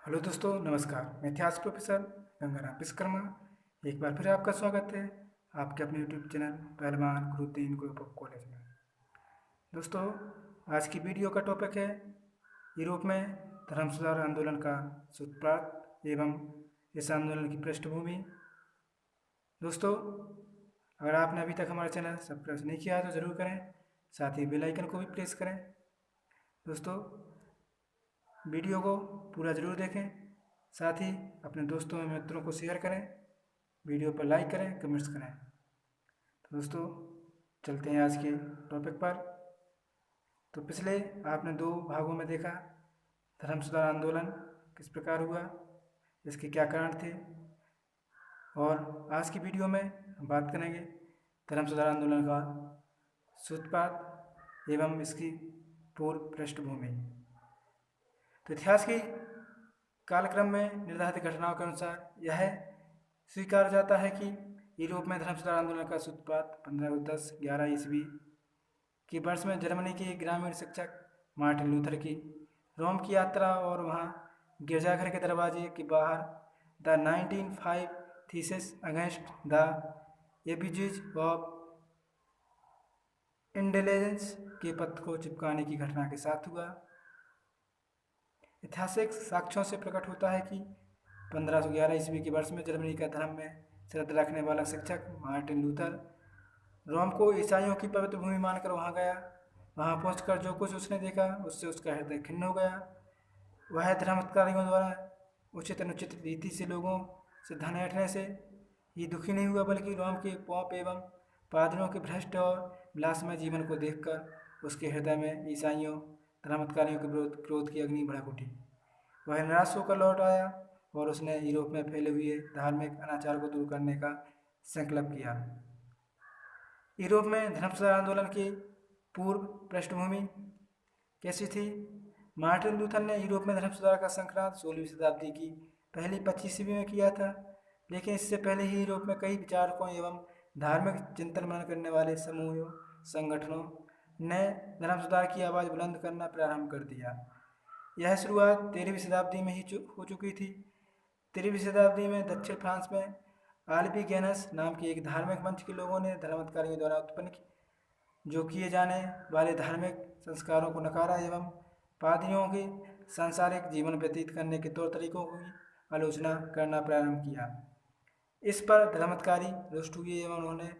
Hello दोस्तों, नमस्कार। मैं इतिहास प्रोफेसर गंगाराम विश्वकर्मा। एक बार फिर आपका स्वागत है आपके अपने यूट्यूब चैनल पहलवान गुरुद्दीन ग्रुप ऑफ कॉलेज में। दोस्तों, आज की वीडियो का टॉपिक है यूरोप में धर्म सुधार आंदोलन का सूत्रपात एवं इस आंदोलन की पृष्ठभूमि। दोस्तों, अगर आपने अभी तक हमारा चैनल सब्सक्राइब नहीं किया है तो ज़रूर करें, साथ ही बेल आइकन को भी प्रेस करें। दोस्तों, वीडियो को पूरा ज़रूर देखें, साथ ही अपने दोस्तों और मित्रों को शेयर करें, वीडियो पर लाइक करें, कमेंट्स करें। तो दोस्तों, चलते हैं आज के टॉपिक पर। तो पिछले आपने दो भागों में देखा धर्म सुधार आंदोलन किस प्रकार हुआ, इसके क्या कारण थे, और आज की वीडियो में हम बात करेंगे धर्म सुधार आंदोलन का सूत्रपात एवं इसकी पूर्व पृष्ठभूमि। तो इतिहास की कालक्रम में निर्धारित घटनाओं के अनुसार यह स्वीकार जाता है कि यूरोप में धर्म सुधार आंदोलन का सूत्रपात 1510-11 ईस्वी के वर्ष में जर्मनी के ग्रामीण शिक्षक मार्टिन लूथर की रोम की यात्रा और वहाँ गिरजाघर के दरवाजे के बाहर the 1905 thesis against the abuse of intelligence के पत्र को चिपकाने की घटना के साथ हुआ। ऐतिहासिक साक्ष्यों से प्रकट होता है कि 1511 ईस्वी के वर्ष में जर्मनी का धर्म में श्रद्धा रखने वाला शिक्षक मार्टिन लूथर रोम को ईसाइयों की पवित्र भूमि मानकर वहां गया। वहां पहुंचकर जो कुछ उसने देखा उससे उसका हृदय खिन्न हो गया। वह धर्माधिकारियों द्वारा उचित अनुचित रीति से लोगों से धन ऐंठने से ही दुखी नहीं हुआ, बल्कि रोम के पोप एवं पादरियों के भ्रष्ट और विलासमय जीवन को देखकर उसके हृदय में ईसाइयों धर्माधिकारियों के विरोध क्रोध की अग्नि भड़क उठी। वह निराश होकर लौट आया और उसने यूरोप में फैले हुए धार्मिक अनाचार को दूर करने का संकल्प किया। यूरोप में धर्म सुधार आंदोलन की पूर्व पृष्ठभूमि कैसी थी? मार्टिन लूथर ने यूरोप में धर्म सुधार का संक्रांत 16वीं शताब्दी की पहली 25वीं में किया था, लेकिन इससे पहले ही यूरोप में कई विचारकों एवं धार्मिक चिंतन मनन करने वाले समूहों संगठनों ने धर्म सुधार की आवाज़ बुलंद करना प्रारंभ कर दिया। यह शुरुआत 13वीं शताब्दी में ही हो चुकी थी। 13वीं शताब्दी में दक्षिण फ्रांस में आल्बिगेनस नाम के एक धार्मिक मंच के लोगों ने धर्माधिकारियों द्वारा उत्पन्न जो किए जाने वाले धार्मिक संस्कारों को नकारा एवं पादरियों के सांसारिक जीवन व्यतीत करने के तौर तरीकों की आलोचना करना प्रारंभ किया। इस पर धर्माधिकारी रुष्ट हुए एवं उन्होंने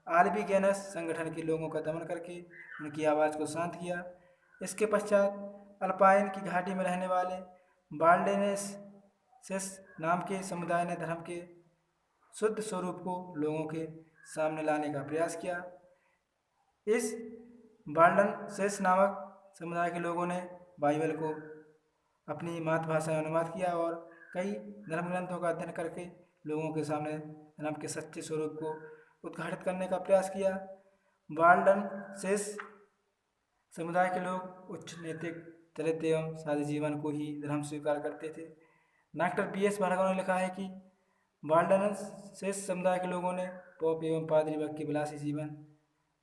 आल्बिगेनस संगठन के लोगों का दमन करके उनकी आवाज़ को शांत किया। इसके पश्चात अल्पाइन की घाटी में रहने वाले बाल्डेनेसिस नाम के समुदाय ने धर्म के शुद्ध स्वरूप को लोगों के सामने लाने का प्रयास किया। इस बाल्डेनेसिस नामक समुदाय के लोगों ने बाइबल को अपनी मातृभाषा में अनुवाद किया और कई धर्म ग्रंथों का अध्ययन करके लोगों के सामने धर्म के सच्चे स्वरूप को उद्घाटित करने का प्रयास किया। बाल्डेनेसिस समुदाय के लोग उच्च नैतिक चरित्र एवं सादे जीवन को ही धर्म स्वीकार करते थे। डॉक्टर BS भार्गव ने लिखा है कि बाल्डेनेसिस समुदाय के लोगों ने पोप एवं पादरी वर्ग के विलासी जीवन,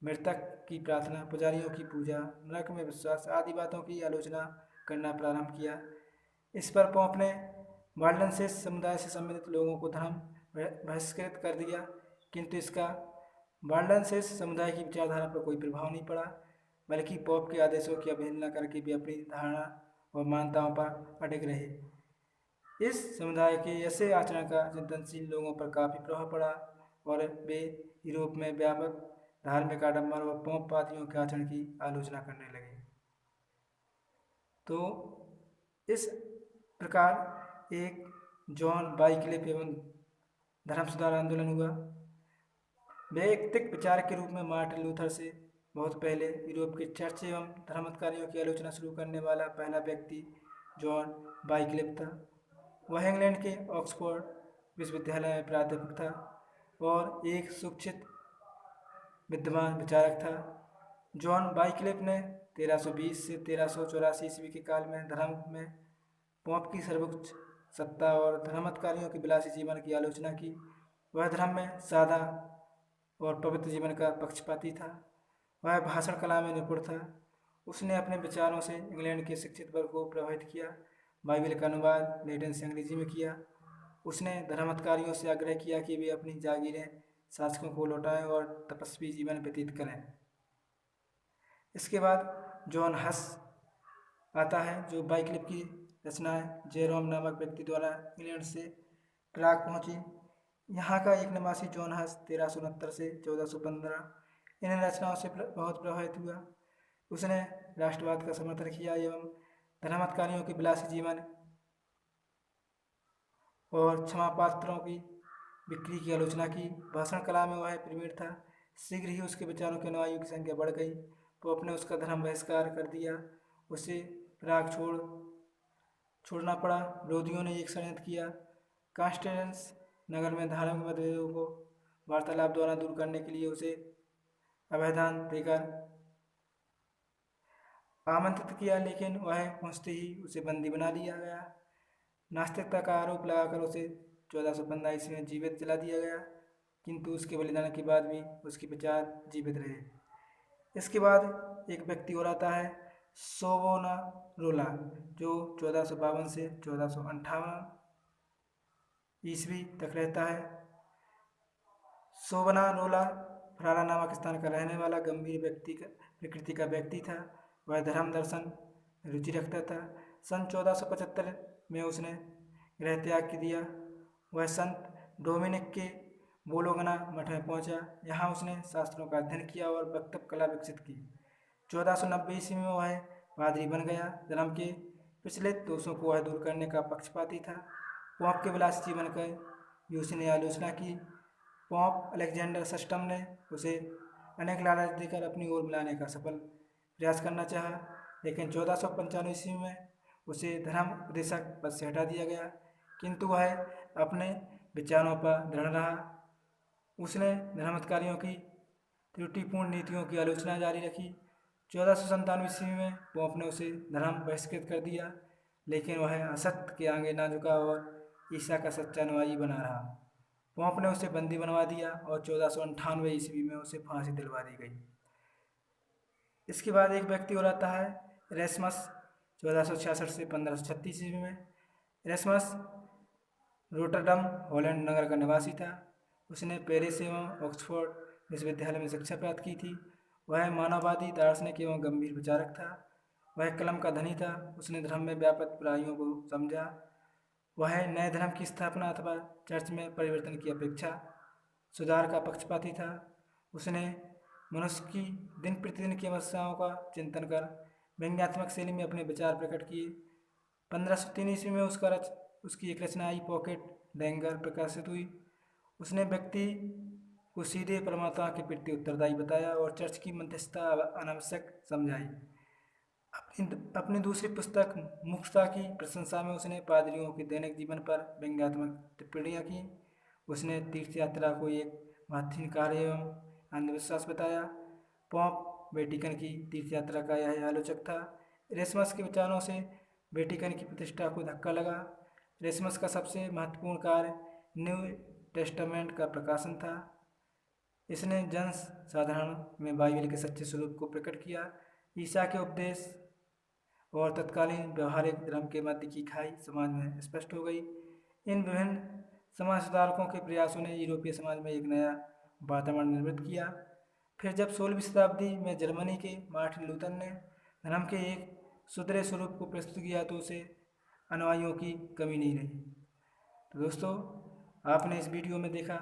मृतक की प्रार्थना, पुजारियों की पूजा, नरक में विश्वास आदि बातों की आलोचना करना प्रारंभ किया। इस पर पोप ने बाल्डेनेसिस समुदाय से संबंधित लोगों को धर्म बहिष्कृत कर दिया, किंतु इसका बाल्डेनेसिस समुदाय की विचारधारा पर कोई प्रभाव नहीं पड़ा, बल्कि पोप के आदेशों की अवहेलना करके भी अपनी धारणा और मान्यताओं पर अड़िग रहे। इस समुदाय के ऐसे आचरण का चिंतनशील लोगों पर काफ़ी प्रभाव पड़ा और वे यूरोप में व्यापक धार्मिक आडंबर और पोप पादरियों के आचरण की आलोचना करने लगे। तो इस प्रकार एक जॉन वाइक्लिफ एवं धर्म सुधार आंदोलन हुआ। वैयक्तिक विचार के रूप में मार्टिन लूथर से बहुत पहले यूरोप के चर्च एवं धर्माधिकारियों की आलोचना शुरू करने वाला पहला व्यक्ति जॉन वाइक्लिफ था। वह इंग्लैंड के ऑक्सफोर्ड विश्वविद्यालय में प्राध्यापक था और एक शिक्षित विद्वान विचारक था। जॉन वाइक्लिफ ने 1320 से 1384 ईस्वी के काल में धर्म में पोप की सर्वोच्च सत्ता और धर्माधिकारियों के विलासी जीवन की आलोचना की। वह धर्म में सादा और पवित्र जीवन का पक्षपाती था। वह भाषण कला में निपुण था। उसने अपने विचारों से इंग्लैंड के शिक्षित वर्ग को प्रभावित किया। बाइबल का अनुवाद लैटिन से अंग्रेजी में किया। उसने धर्माधिकारियों से आग्रह किया कि वे अपनी जागीरें शासकों को लौटाएं और तपस्वी जीवन व्यतीत करें। इसके बाद जॉन हस आता है, जो बाइक्लिफ की रचना है जेरोम नामक व्यक्ति द्वारा इंग्लैंड से प्राग पहुंची। यहाँ का एक निवासी जॉन हस 1369 से 1415 इन रचनाओं से बहुत प्रभावित हुआ। उसने राष्ट्रवाद का समर्थन किया एवं धर्माधिकारियों के विलासी जीवन और क्षमा पात्रों की बिक्री की आलोचना की। भाषण कला में वह प्रवीण था। शीघ्र ही उसके विचारों के अनुयायियों की संख्या बढ़ गई। पोप ने उसका धर्म बहिष्कार कर दिया। उसे प्राग छोड़ना पड़ा। विरोधियों ने एक षड्यंत्र किया। कांस्टेंस नगर में धार्मिक मतभेदों को वार्तालाप द्वारा दूर करने के लिए उसे अभयदान देकर आमंत्रित किया, लेकिन वह पहुंचते ही उसे बंदी बना लिया गया। नास्तिकता का आरोप लगाकर उसे 1415 ईस्वी में जीवित जला दिया गया, किंतु उसके बलिदान के बाद भी उसके विचार जीवित रहे। इसके बाद एक व्यक्ति और आता है, सोवोनारोला, जो 1452 से 1458 ईस्वी तक रहता है। सोवोनारोला फराला नामक स्थान का रहने वाला गंभीर प्रकृति का व्यक्ति था। वह धर्म दर्शन रुचि रखता था। सन 1475 में उसने गृह त्याग दिया। वह संत डोमिनिक के बोलोगना मठ में पहुंचा। यहाँ उसने शास्त्रों का अध्ययन किया और वक्तव्य कला विकसित की। 1490 ईस्वी में वह पादरी बन गया। धर्म के प्रचलित दोषों को वह दूर करने का पक्षपाती था। पोप के विलासी जीवन की भी उसने आलोचना की। पोप अलेक्जेंडर सष्टम ने उसे अनेक लालच देकर अपनी ओर मिलाने का सफल प्रयास करना चाहा, लेकिन 1495 ईस्वी में उसे धर्म उपदेशक पद से हटा दिया गया, किंतु वह अपने विचारों पर दृढ़ रहा। उसने धर्माधिकारियों की त्रुटिपूर्ण नीतियों की आलोचना जारी रखी। 1497 ईस्वी में पोप ने उसे धर्म बहिष्कृत कर दिया, लेकिन वह असत्य के आगे ना झुका और ईसा का सच्चा अनुयायी बना रहा। पोप ने उसे बंदी बनवा दिया और 1498 ईस्वी में उसे फांसी दिलवा दी गई। इसके बाद एक व्यक्ति और आता है, इरेस्मस, 1466 से 1536 ईस्वी में। इरेस्मस रोटरडम हॉलैंड नगर का निवासी था। उसने पेरिस एवं ऑक्सफोर्ड विश्वविद्यालय में शिक्षा प्राप्त की थी। वह मानववादी, दार्शनिक एवं गंभीर विचारक था। वह कलम का धनी था। उसने धर्म में व्यापक बुराइयों को समझा। वह नए धर्म की स्थापना अथवा चर्च में परिवर्तन की अपेक्षा सुधार का पक्षपाती था। उसने मनुष्य की दिन प्रतिदिन की समस्याओं का चिंतन कर व्यंग्यात्मक शैली में अपने विचार प्रकट किए। 1503 ईस्वी में उसकी एक रचना आई, पॉकेट डैंगर, प्रकाशित हुई। उसने व्यक्ति को सीधे परमात्मा के प्रति उत्तरदायी बताया और चर्च की मध्यस्थता अनावश्यक समझाई। अपनी दूसरी पुस्तक मुक्तता की प्रशंसा में उसने पादरियों के दैनिक जीवन पर व्यंग्यात्मक टिप्पणियाँ की। उसने तीर्थ यात्रा को एक महत्वहीन कार्य एवं अंधविश्वास बताया। पोप वेटिकन की तीर्थ यात्रा का यह आलोचक था। इरेस्मस के विचारों से वेटिकन की प्रतिष्ठा को धक्का लगा। इरेस्मस का सबसे महत्वपूर्ण कार्य न्यू टेस्टामेंट का प्रकाशन था। इसने जन साधारण में बाइबल के सच्चे स्वरूप को प्रकट किया। ईसा के उपदेश और तत्कालीन व्यवहारिक धर्म के मध्य की खाई समाज में स्पष्ट हो गई। इन विभिन्न समाज सुधारकों के प्रयासों ने यूरोपीय समाज में एक नया वातावरण निर्मित किया। फिर जब 16वीं शताब्दी में जर्मनी के मार्टिन लूथर ने धर्म के एक सुधरे स्वरूप को प्रस्तुत किया तो उसे अनुयायियों की कमी नहीं रही। तो दोस्तों, आपने इस वीडियो में देखा